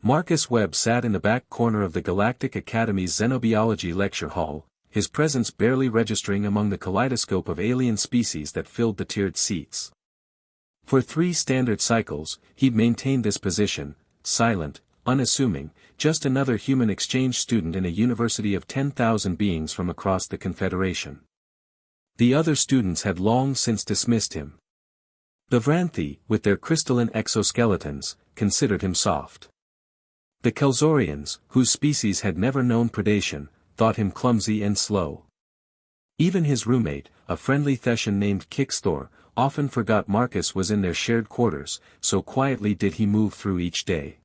Marcus Webb sat in the back corner of the Galactic Academy's Xenobiology lecture hall, his presence barely registering among the kaleidoscope of alien species that filled the tiered seats. For 3 standard cycles, he'd maintained this position, silent, unassuming, just another human exchange student in a university of 10,000 beings from across the Confederation. The other students had long since dismissed him. The Vranthi, with their crystalline exoskeletons, considered him soft. The Kelsorians, whose species had never known predation, thought him clumsy and slow. Even his roommate, a friendly Theshan named Kixthor, often forgot Marcus was in their shared quarters, so quietly did he move through each day.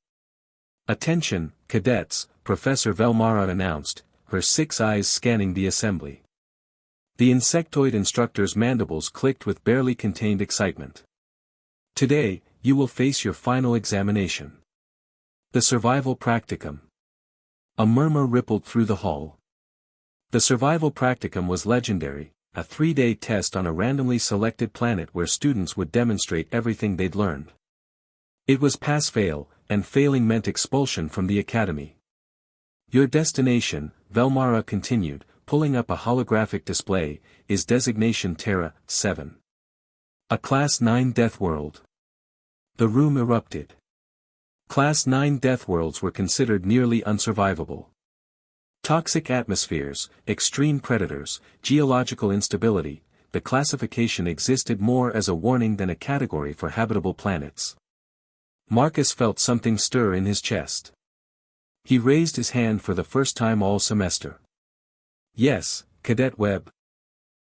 "Attention, cadets," Professor Velmara announced, her 6 eyes scanning the assembly. The insectoid instructor's mandibles clicked with barely contained excitement. "Today, you will face your final examination. The survival practicum." A murmur rippled through the hall. The survival practicum was legendary, a 3-day test on a randomly selected planet where students would demonstrate everything they'd learned. It was pass-fail, and failing meant expulsion from the academy. "Your destination," Velmara continued, pulling up a holographic display, "is designation Terra 7. A Class 9 Deathworld." The room erupted. Class 9 Deathworlds were considered nearly unsurvivable. Toxic atmospheres, extreme predators, geological instability, the classification existed more as a warning than a category for habitable planets. Marcus felt something stir in his chest. He raised his hand for the first time all semester. "Yes, Cadet Webb."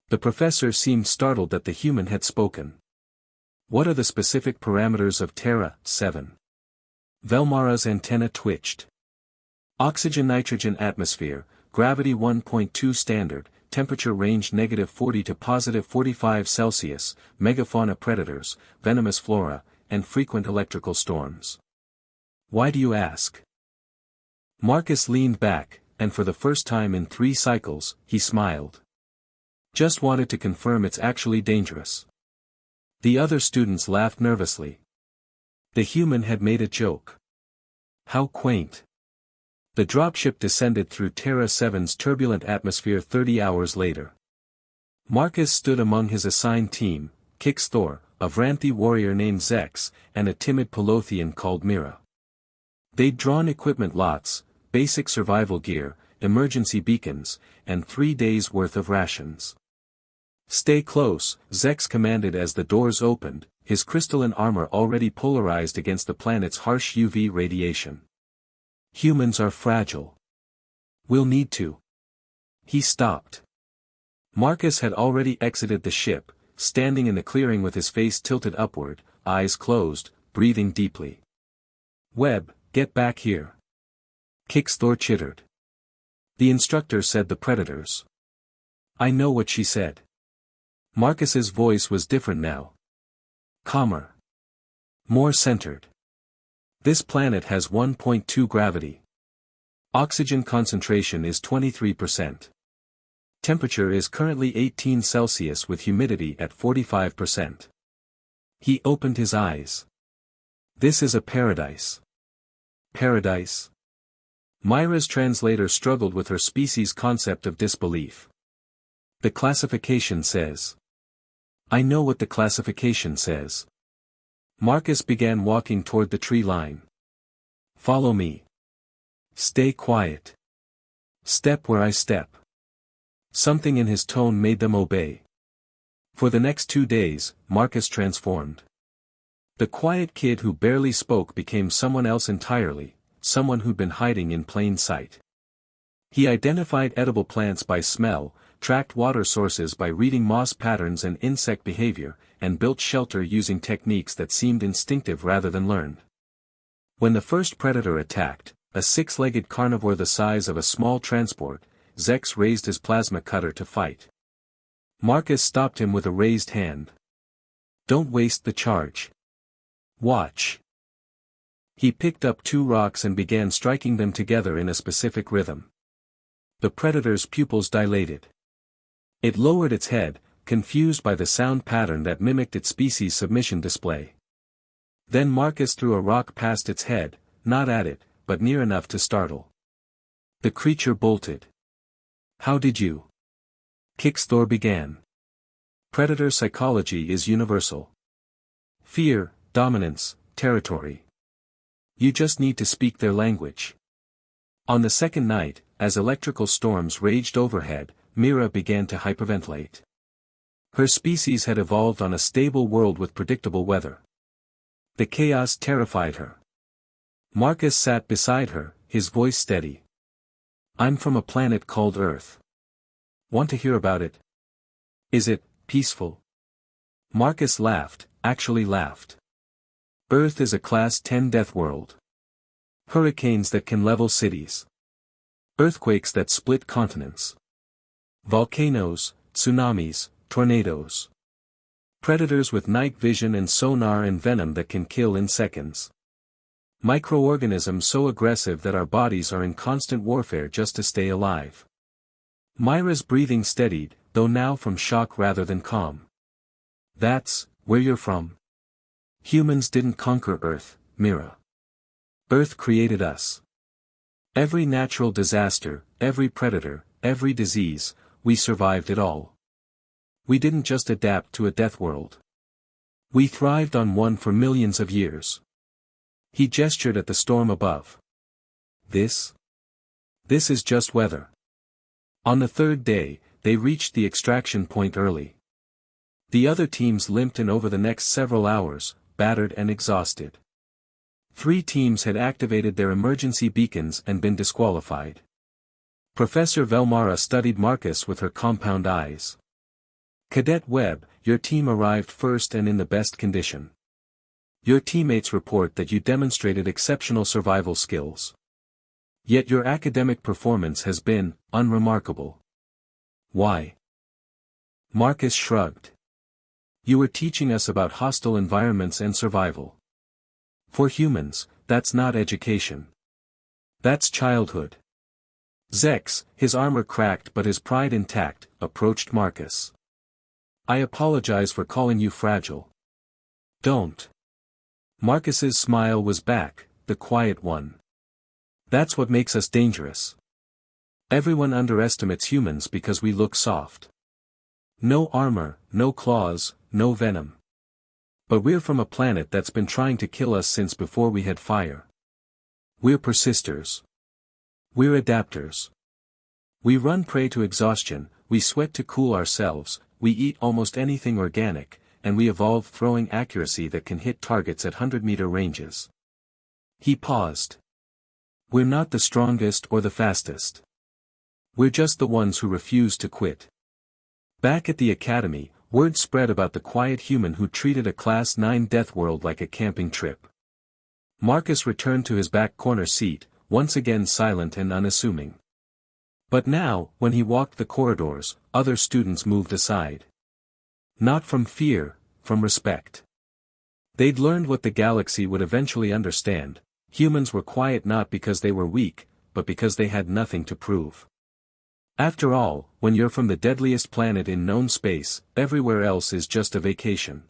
The professor seemed startled that the human had spoken. "What are the specific parameters of Terra 7? Velmara's antenna twitched. Oxygen-nitrogen atmosphere, gravity 1.2 standard, temperature range -40 to +45 Celsius, megafauna predators, venomous flora, and frequent electrical storms. Why do you ask?" Marcus leaned back, and for the first time in 3 cycles, he smiled. "Just wanted to confirm it's actually dangerous." The other students laughed nervously. The human had made a joke. How quaint. The dropship descended through Terra 7's turbulent atmosphere 30 hours later. Marcus stood among his assigned team, Kixthor, a Vranthi warrior named Zex, and a timid Pelothian called Mira. They'd drawn equipment lots, basic survival gear, emergency beacons, and 3 days' worth of rations. "Stay close," Zex commanded as the doors opened, his crystalline armor already polarized against the planet's harsh UV radiation. "Humans are fragile. We'll need to." He stopped. Marcus had already exited the ship, standing in the clearing with his face tilted upward, eyes closed, breathing deeply. "Webb, get back here." Kixthor chittered. "The instructor said the predators." "I know what she said." Marcus's voice was different now. Calmer. More centered. "This planet has 1.2 gravity. Oxygen concentration is 23%. Temperature is currently 18 Celsius with humidity at 45%. He opened his eyes. "This is a paradise." "Paradise?" Myra's translator struggled with her species' concept of disbelief. "The classification says." "I know what the classification says." Marcus began walking toward the tree line. "Follow me. Stay quiet. Step where I step." Something in his tone made them obey. For the next 2 days, Marcus transformed. The quiet kid who barely spoke became someone else entirely, someone who'd been hiding in plain sight. He identified edible plants by smell, tracked water sources by reading moss patterns and insect behavior, and built shelter using techniques that seemed instinctive rather than learned. When the first predator attacked, a 6-legged carnivore the size of a small transport, Zex raised his plasma cutter to fight. Marcus stopped him with a raised hand. "Don't waste the charge. Watch." He picked up 2 rocks and began striking them together in a specific rhythm. The predator's pupils dilated. It lowered its head, confused by the sound pattern that mimicked its species' submission display. Then Marcus threw a rock past its head, not at it, but near enough to startle. The creature bolted. "How did you?" Kicksthor began. Predator psychology is universal. Fear, dominance, territory. You just need to speak their language. On the second night, as electrical storms raged overhead, Mira began to hyperventilate. Her species had evolved on a stable world with predictable weather. The chaos terrified her. Marcus sat beside her, his voice steady. "I'm from a planet called Earth. Want to hear about it? Is it peaceful?" Marcus laughed, actually laughed. Earth is a Class 10 death world. Hurricanes that can level cities. Earthquakes that split continents. Volcanoes, tsunamis, tornadoes. Predators with night vision and sonar and venom that can kill in seconds. Microorganisms so aggressive that our bodies are in constant warfare just to stay alive. Myra's breathing steadied, though now from shock rather than calm. "That's where you're from?" "Humans didn't conquer Earth, Mira. Earth created us. Every natural disaster, every predator, every disease, we survived it all. We didn't just adapt to a death world. We thrived on one for millions of years." He gestured at the storm above. This is just weather." On the third day, they reached the extraction point early. The other teams limped in over the next several hours, battered and exhausted. 3 teams had activated their emergency beacons and been disqualified. Professor Velmara studied Marcus with her compound eyes. "Cadet Webb, your team arrived first and in the best condition. Your teammates report that you demonstrated exceptional survival skills. Yet your academic performance has been unremarkable. Why?" Marcus shrugged. "You were teaching us about hostile environments and survival. For humans, that's not education. That's childhood." Zex, his armor cracked but his pride intact, approached Marcus. "I apologize for calling you fragile." "Don't." Marcus's smile was back, the quiet one. "That's what makes us dangerous. Everyone underestimates humans because we look soft. No armor, no claws, no venom. But we're from a planet that's been trying to kill us since before we had fire. We're persisters. We're adapters. We run prey to exhaustion, we sweat to cool ourselves, we eat almost anything organic, and we evolve throwing accuracy that can hit targets at 100-meter ranges." He paused. "We're not the strongest or the fastest. We're just the ones who refuse to quit." Back at the academy, word spread about the quiet human who treated a Class 9 death world like a camping trip. Marcus returned to his back corner seat, once again silent and unassuming. But now, when he walked the corridors, other students moved aside. Not from fear, from respect. They'd learned what the galaxy would eventually understand: humans were quiet not because they were weak, but because they had nothing to prove. After all, when you're from the deadliest planet in known space, everywhere else is just a vacation.